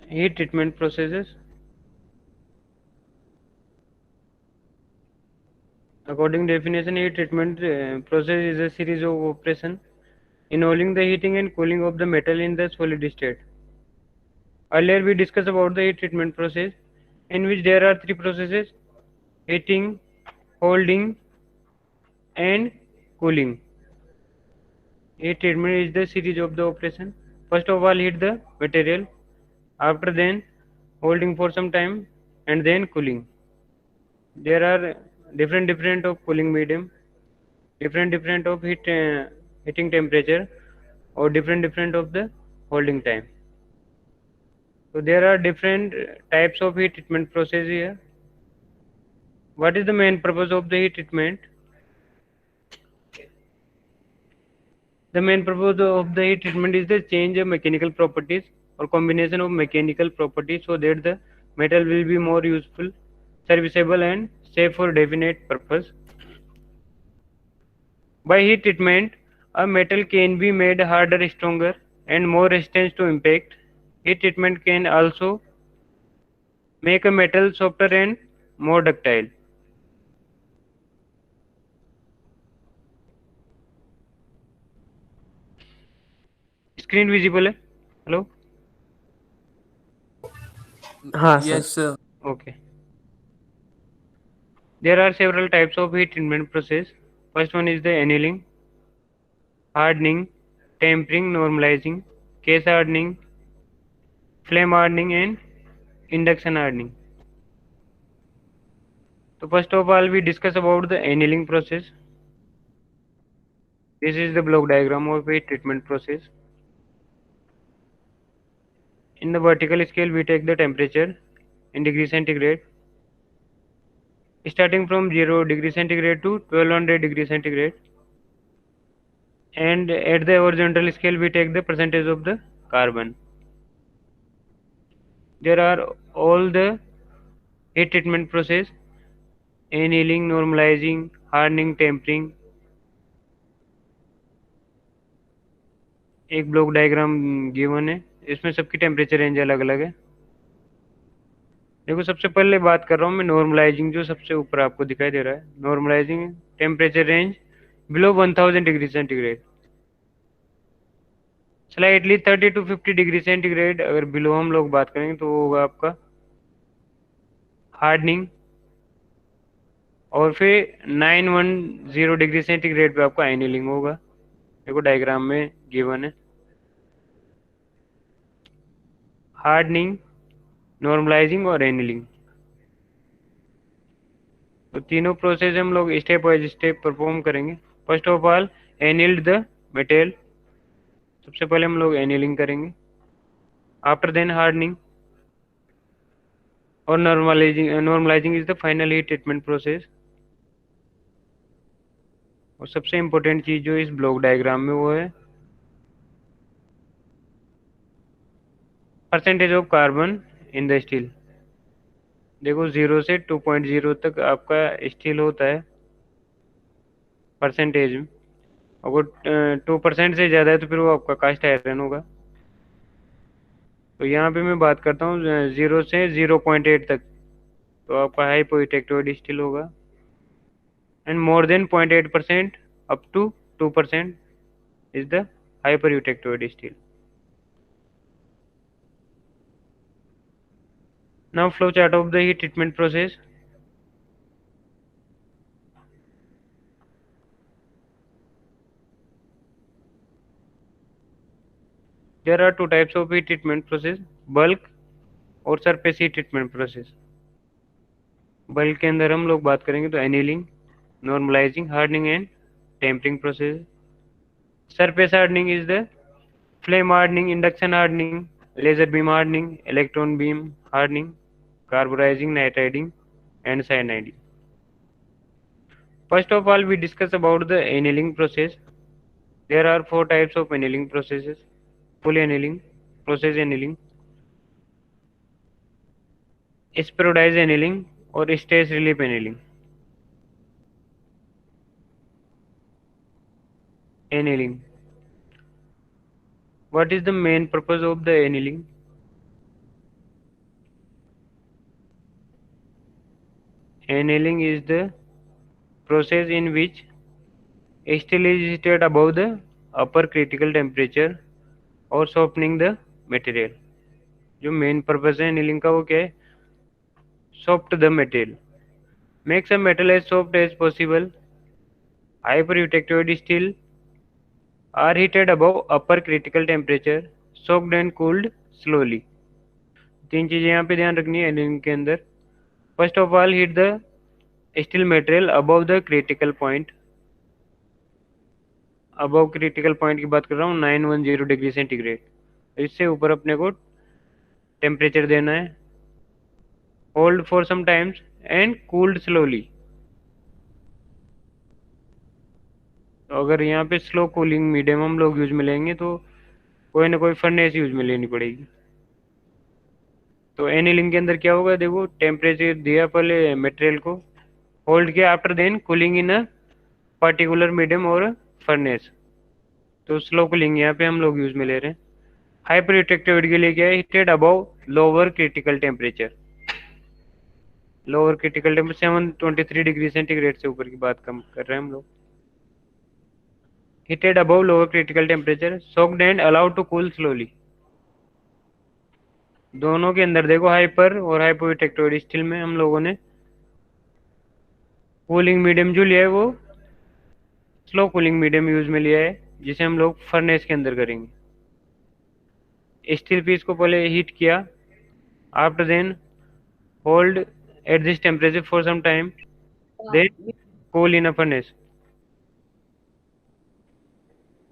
Heat treatment processes. According definition, heat treatment process is a series of operation involving the heating and cooling of the metal in the solid state. Earlier we discussed about the heat treatment process, in which there are three processes: heating, holding, and cooling. Heat treatment is the series of the operation. First of all, heat the material, after then holding for some time, and then cooling. There are different of cooling medium, different of heating temperature, or different of the holding time. So there are different types of heat treatment process here. What is the main purpose of the heat treatment? The main purpose of the heat treatment is the change of mechanical properties or combination of mechanical properties so that the metal will be more useful, serviceable, and safe for definite purpose. By heat treatment, a metal can be made harder, stronger, and more resistant to impact. Heat treatment can also make a metal softer and more ductile. Screen visible है? Hello? हाँ sir. Yes, sir. Okay. There are several types of heat treatment process. First one is the annealing, hardening, tempering, normalizing, case hardening, flame hardening, and induction hardening. So first of all, we discuss about the annealing process. This is the block diagram of heat treatment process. In the vertical scale, we take the temperature in degree centigrade, starting from 0 degree centigrade to 1200 degree centigrade. And at the horizontal scale, we take the percentage of the carbon. There are all the heat treatment process: annealing, normalizing, hardening, tempering. एक block diagram given है, इसमें सबकी temperature range अलग अलग है। देखो, सबसे पहले बात कर रहा हूँ मैं नॉर्मलाइजिंग, जो सबसे ऊपर आपको दिखाई दे रहा है। Normalising temperature range below 1000 degree centigrade, slightly 30 to 50 degree centigrade अगर बिलो हम लोग बात करेंगे तो वो होगा आपका हार्डनिंग, और फिर 910 डिग्री सेंटीग्रेड पे आपका एनिलिंग होगा। देखो डायग्राम में गिवन है हार्डनिंग, नॉर्मलाइजिंग और एनिलिंग। तो तीनों प्रोसेस हम लोग स्टेप बाय स्टेप परफॉर्म करेंगे। First of all, annealed the material, सबसे पहले हम लोग एनिलिंग करेंगे। आफ्टर देन हार्डनिंग और normalising is the final heat treatment process. और सबसे इम्पोर्टेंट चीज़ जो इस ब्लॉक डायग्राम में वो है percentage of carbon in the steel. देखो 0 से 2.0 तक आपका स्टील होता है परसेंटेज में। अगर 2% से ज़्यादा है तो फिर वो आपका कास्ट आयरन होगा। तो यहाँ पे मैं बात करता हूँ 0 से 0.8 तक, तो आपका हाइपोइटेक्टोइड स्टील होगा। And more than 0.8% up to 2% is the hypereutictoid steel. Now flow chart of the heat treatment process. There are two types of heat treatment process: bulk और surface heat treatment process. Bulk के अंदर हम लोग बात करेंगे तो annealing, normalising, hardening and tempering process. Surface hardening is the flame hardening, induction hardening, laser beam hardening, electron beam hardening, carburizing, nitriding, and cyaniding. First of all, we discuss about the annealing process. There are four types of annealing processes: full annealing, process annealing, spheroidized annealing, or stress relief annealing. Annealing. What is the main purpose of the annealing? Annealing is the process in which steel is heated above the upper critical temperature और softening the material. जो main purpose है annealing का वो क्या है? Soft the material, makes a metal as soft as possible. Hyperprotected steel are heated above upper critical temperature, soaked and cooled slowly. तीन चीजें यहाँ पे ध्यान रखनी है एनीलिंग के अंदर. First of all heat the steel material above the critical point. Above critical point की बात कर रहा हूँ 910 डिग्री सेंटीग्रेड. इससे ऊपर अपने को टेम्परेचर देना है. Hold for some times and cooled slowly. तो अगर यहाँ पे स्लो कूलिंग मीडियम हम लोग यूज में लेंगे तो कोई ना कोई फर्नेस यूज में लेनी पड़ेगी. तो एनीलिंग के अंदर क्या होगा, देखो टेम्परेचर दिया पहले मटेरियल को, होल्ड किया, after then cooling in a particular medium और फर्नेस. तो स्लो कूलिंग यहाँ पे हम लोग यूज में ले रहे हैं. हाइपर रिएक्टिविटी के लिए क्या है, heated above lower critical temperature. Lower critical temperature 723 degree centigrade से ऊपर की बात कम कर रहे हैं हम लोग. Heated above lower critical temperature, soaked and allowed to cool slowly. दोनों के अंदर देखो हाइपर और हाइपोइटेक्टोइड स्टील में हम लोगों ने कूलिंग मीडियम जो लिया है वो स्लो कूलिंग मीडियम यूज में लिया है, जिसे हम लोग फर्नेस के अंदर करेंगे. स्टील पीस को पहले हीट किया, after then hold at this temperature for some time, then cool in a furnace.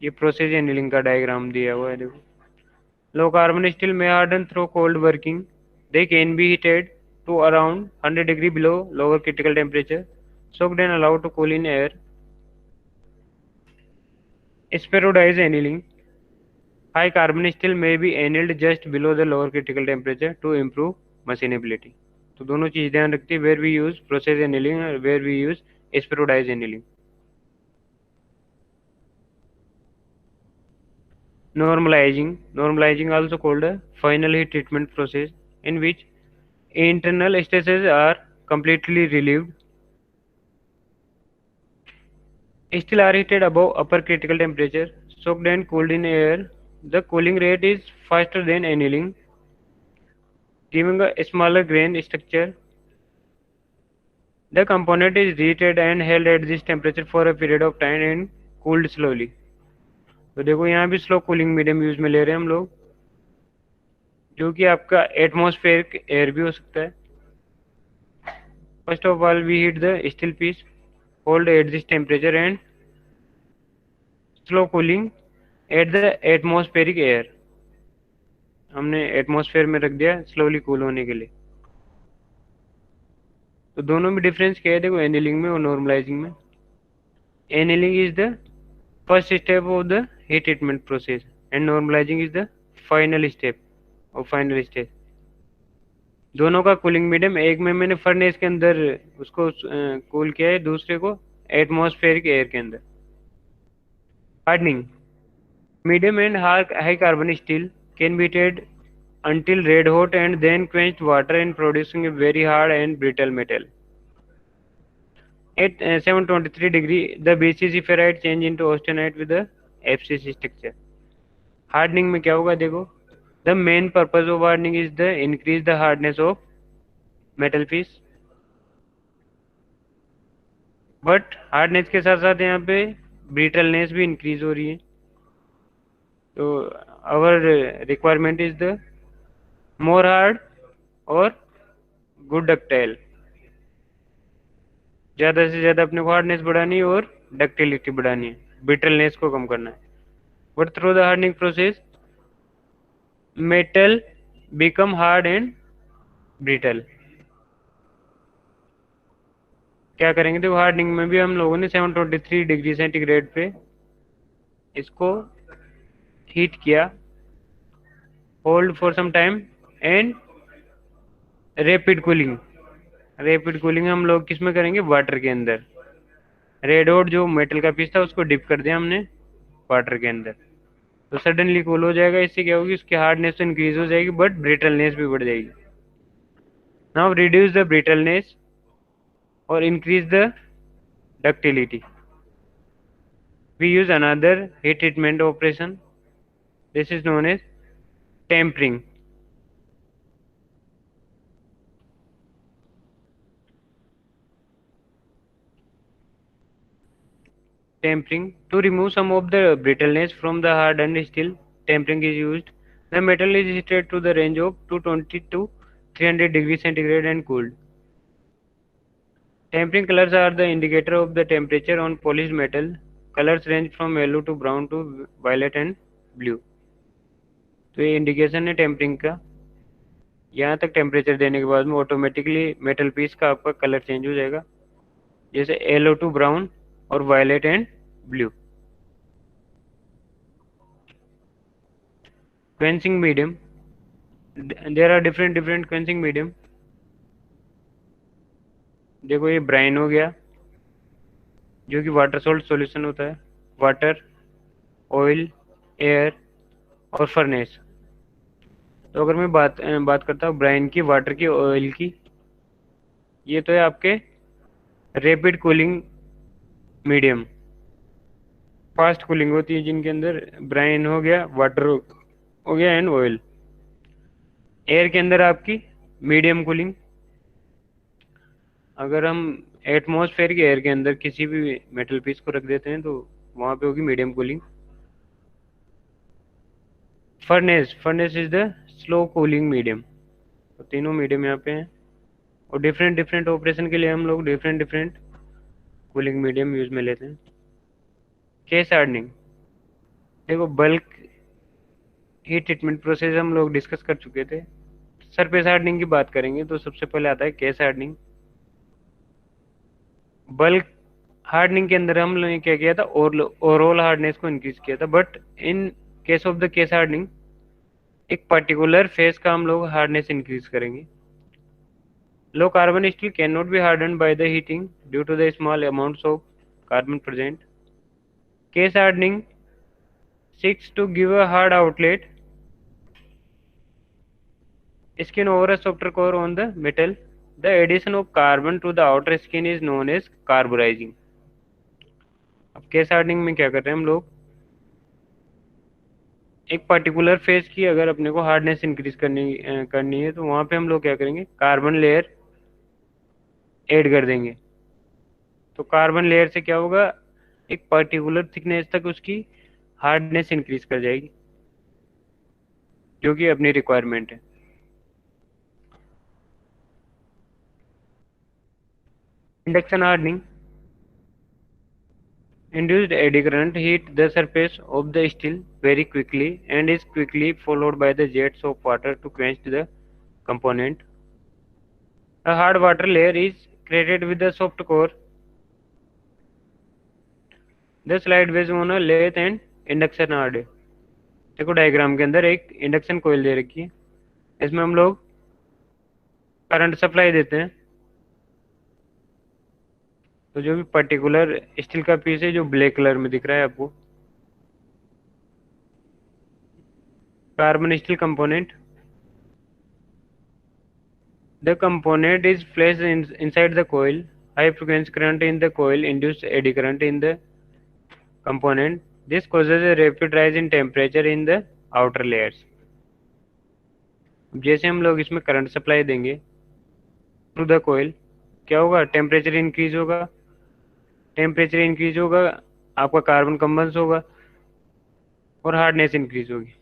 ये प्रोसेस एनीलिंग का डायग्राम दिया हुआ है देखो. लो कार्बन स्टील में harden through cold working. They can be heated to around 100 degree below lower critical temperature, soaked and allowed to cool in air. Spheroidized annealing. High carbon steel may be annealed just below the lower critical temperature to improve machinability. तो दोनों चीज ध्यान रखती है, where we use process annealing और where we use spheroidized annealing. Normalizing also called a final heat treatment process in which internal stresses are completely relieved. Still are heated above upper critical temperature, soaked and cooled in air. The cooling rate is faster than annealing, giving a smaller grain structure. The component is reheated and held at this temperature for a period of time and cooled slowly. तो देखो यहाँ भी slow cooling medium use में ले रहे हैं हम लोग, जो कि आपका एटमॉस्फेरिक एयर भी हो सकता है. First of all we heat the steel piece, hold at this temperature and slow cooling at the atmospheric air. हमने एटमॉस्फेयर में रख दिया स्लोली कूल होने के लिए. तो दोनों में डिफरेंस क्या है देखो, एनीलिंग में और नॉर्मलाइजिंग में. Annealing is the first step of the heat treatment process and normalising is the final step और फाइनल स्टेज. दोनों का कूलिंग मीडियम, एक में मैंने फर्नेस के अंदर उसको कूल किया है, दूसरे को एटमॉस्फेरिक एयर के अंदर. Hardening. Medium and high carbon steel can be heated until red hot and then quenched water and producing a very hard and brittle metal. At 723 degree, the BCC ferrite change into austenite with the FCC structure. Hardening में क्या होगा देखो, the main purpose of hardening is the increase the hardness of metal piece. But hardness के साथ साथ यहाँ पे brittleness भी इंक्रीज हो रही है. तो our requirement is the more hard और गुड डक्टाइल. ज़्यादा से ज़्यादा अपने को हार्डनेस बढ़ानी है और डक्टिलिटी बढ़ानी है, ब्रिटलनेस को कम करना है. But through the hardening process metal become hard and brittle. क्या करेंगे देखो, हार्डनिंग में भी हम लोगों ने 723 डिग्री सेंटीग्रेड पे इसको हीट किया, hold for some time and rapid cooling. Rapid cooling हम लोग किस में करेंगे, वाटर के अंदर. रेड हॉट जो मेटल का पीस था उसको डिप कर दिया हमने वाटर के अंदर, तो सडनली कूल हो जाएगा. इससे क्या होगी, उसकी हार्डनेस तो इंक्रीज हो जाएगी बट ब्रिटलनेस भी बढ़ जाएगी. Now reduce the brittleness. or increase the ductility. We use another heat treatment operation. This is known as tempering. Tempering. To remove some of the brittleness from the hardened steel, tempering is used. The metal is heated to the range of 220 to 300 degrees centigrade and cooled. Tempering colors are the indicator of the temperature on polished metal. Colors range from yellow to brown to violet and blue. तो ये indication है tampering का. यहाँ तक temperature देने के बाद में ऑटोमेटिकली मेटल पीस का आपका कलर चेंज हो जाएगा, जैसे येलो टू ब्राउन और violet and blue. Quenching medium. There are different different quenching medium. देखो ये ब्राइन हो गया, जो कि वाटर सॉल्ट सॉल्यूशन होता है. वाटर, ऑयल, एयर और फर्नेस. तो अगर मैं बात करता हूँ ब्राइन की, वाटर की, ऑयल की, ये तो है आपके rapid cooling medium. Fast cooling होती है जिनके अंदर ब्राइन हो गया, वाटर हो गया एंड ऑयल. एयर के अंदर आपकी मीडियम कूलिंग. अगर हम एटमॉस्फेयर के एयर के अंदर किसी भी मेटल पीस को रख देते हैं तो वहाँ पे होगी medium cooling. Furnace is the slow cooling medium. तो तीनों मीडियम यहाँ पे हैं, और डिफरेंट डिफरेंट ऑपरेशन के लिए हम लोग different different cooling medium use में लेते हैं. Case hardening. देखो बल्क हीट ट्रीटमेंट प्रोसेस हम लोग डिस्कस कर चुके थे. सरफेस हार्डनिंग की बात करेंगे तो सबसे पहले आता है केस हार्डनिंग. बल्क हार्डनिंग के अंदर हम लोगों ने क्या किया था, ओवरऑल हार्डनेस को इंक्रीज किया था. But in case of the case hardening एक पर्टिकुलर फेस का हम लोग हार्डनेस इंक्रीज करेंगे. लो carbon steel can not be hardened by the heating due to the small amounts of carbon present. Case hardening seeks to give a hard outlet skin over a softer core on the metal. The addition of carbon to the outer skin is known as carburizing. अब case hardening में क्या कर रहे हैं हम लोग, एक particular face की अगर अपने को हार्डनेस इंक्रीज करनी है तो वहाँ पे हम लोग क्या करेंगे, कार्बन लेयर ऐड कर देंगे. तो कार्बन लेयर से क्या होगा, एक पर्टिकुलर थिकनेस तक उसकी हार्डनेस इंक्रीज कर जाएगी, जो कि अपनी रिक्वायरमेंट है. Induction hardening. Induced eddy current heat the surface of the steel very quickly and is quickly followed by the jets of water to quench the component. A hard water layer is created with a soft core. The slide based on a lathe and induction hard. देखो diagram के अंदर एक induction कोयल दे रखी है, इसमें हम लोग current supply देते हैं. तो जो भी पर्टिकुलर स्टील का पीस है जो ब्लैक कलर में दिख रहा है आपको, carbon steel component. The component is placed inside the coil. High frequency current in the coil induces eddy current in the component. This causes a rapid rise in temperature in the outer layers. जैसे हम लोग इसमें current supply देंगे through the coil, क्या होगा, temperature increase होगा. Temperature increase होगा, आपका कार्बन कंबंस होगा और हार्डनेस इंक्रीज होगी.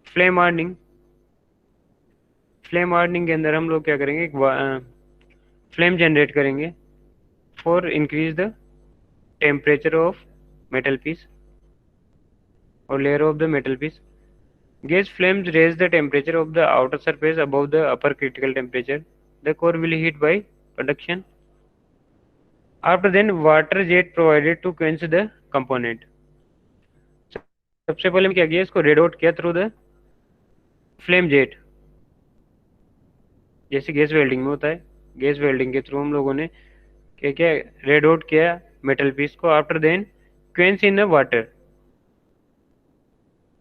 Flame hardening. फ्लेम हार्डनिंग के अंदर हम लोग क्या करेंगे, फ्लेम जनरेट करेंगे for increase the temperature of metal piece और layer of the metal piece. Gas flames raise the temperature of the outer surface above the upper critical temperature. The core will heat by conduction. After then, water jet provided to quench the component. सबसे पहले हम क्या किया, इसको red out किया through the flame jet, जैसे gas welding में होता है. गैस वेल्डिंग के थ्रू हम लोगों ने क्या किया, रेड आउट किया मेटल पीस को. After then quench in water,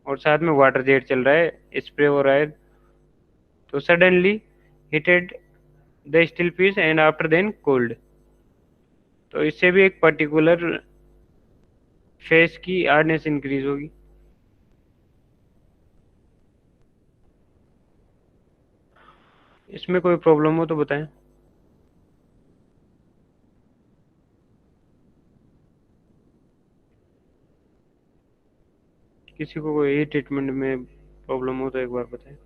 और साथ में वाटर जेट चल रहा है, स्प्रे हो रहा है. तो suddenly heated the steel piece and after then cooled। तो इससे भी एक पर्टिकुलर फेस की हार्डनेस इंक्रीज होगी। इसमें कोई प्रॉब्लम हो तो बताएं। किसी को कोई हीट ट्रीटमेंट में प्रॉब्लम हो तो एक बार बताएं।